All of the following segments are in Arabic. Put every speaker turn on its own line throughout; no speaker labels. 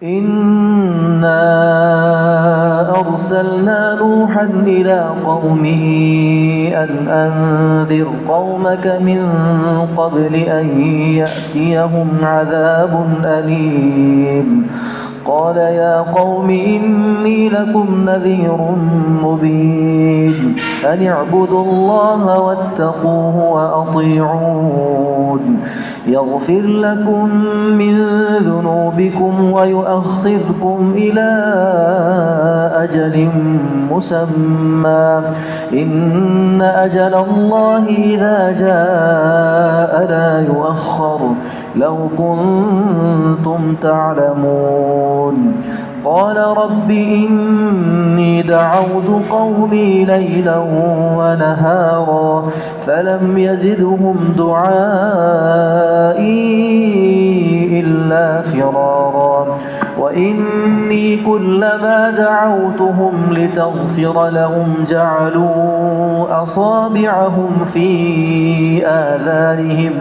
إنا أرسلنا نوحا إلى قومه أن أنذر قومك من قبل أن يأتيهم عذاب أليم. قال يا قوم إني لكم نذير مبين أن اعبدوا الله واتقوه وأطيعون يغفر لكم من ذنوبكم ويؤخركم إلى أجل مسمى إن أجل الله إذا جاء لا يؤخر لو كنتم تعلمون. قال رب إني دعوت قومي ليلا ونهارا فلم يزدهم دعائي إلا فرارا وإني كلما دعوتهم لتغفر لهم جعلوا أصابعهم في آذانهم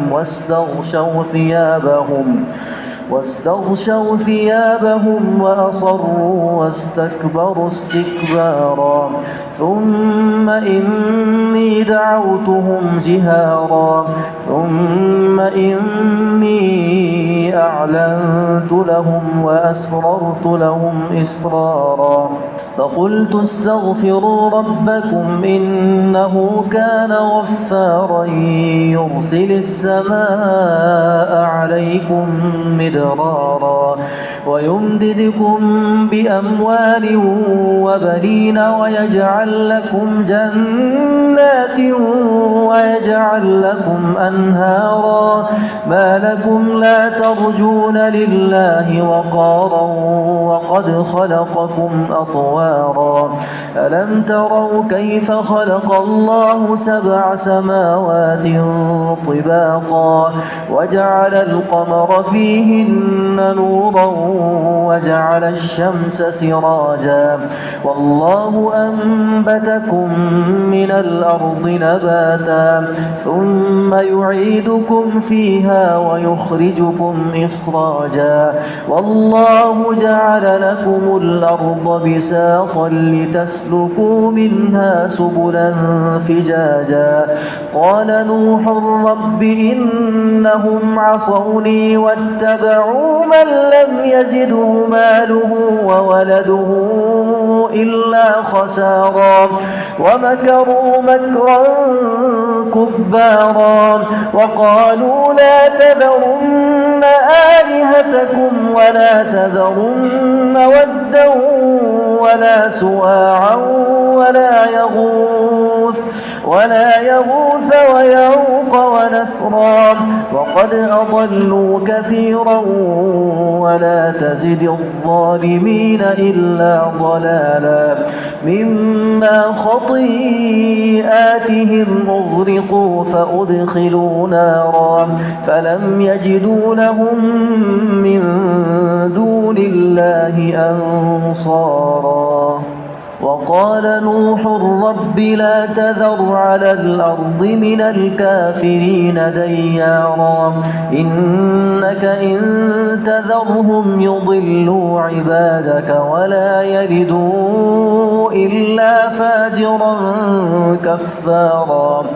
واستغشوا ثيابهم وأصروا واستكبروا استكبارا ثم إني دعوتهم جهارا ثم إني أعلنت لهم وأسررت لهم إسرارا فقلت استغفروا ربكم إنه كان غفارا يرسل السماء عليكم مدرارا ويمددكم بأموال وبنين ويجعل لكم جنات ويجعل لكم أنهارا ما لكم لا ترجون لله وقارا وقد خلقكم أطوارا ألم تروا كيف خلق الله 7 سماوات طباقا وجعل القمر فيهن نورا وجعل الشمس سراجا والله أنبتكم من الأرض نباتا ثم يعيدكم فيها ويخرجكم إخراجا والله جعل لكم الأرض بساطا لتسلكوا منها سبلا فجاجا قال نوح رب إنهم عصوني واتبعوا من لم يزده ماله وولده إلا خسارا ومكروا مكرا كبارا وقالوا لا تذرن آلهتكم ولا تذرن ودا ولا سواعا ولا يغوث ويعوق ونسرا وقد أضلوا كثيرا ولا تزد الظالمين إلا ضلالا مما خطيئاتهم أغرقوا فأدخلوا نارا فلم يجدوا لهم من دون الله أنصارا وقال نوح رب لا تذر على الأرض من الكافرين ديارا إنك إن تذرهم يضلوا عبادك ولا يلدوا إلا فاجرا كفارا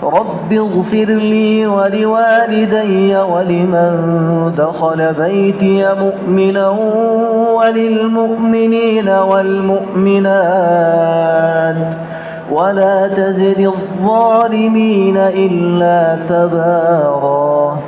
رب اغفر لي ولوالدي ولمن دخل بيتي مؤمنا وللمؤمنين والمؤمنات ولا تزد الظالمين إلا تبارا.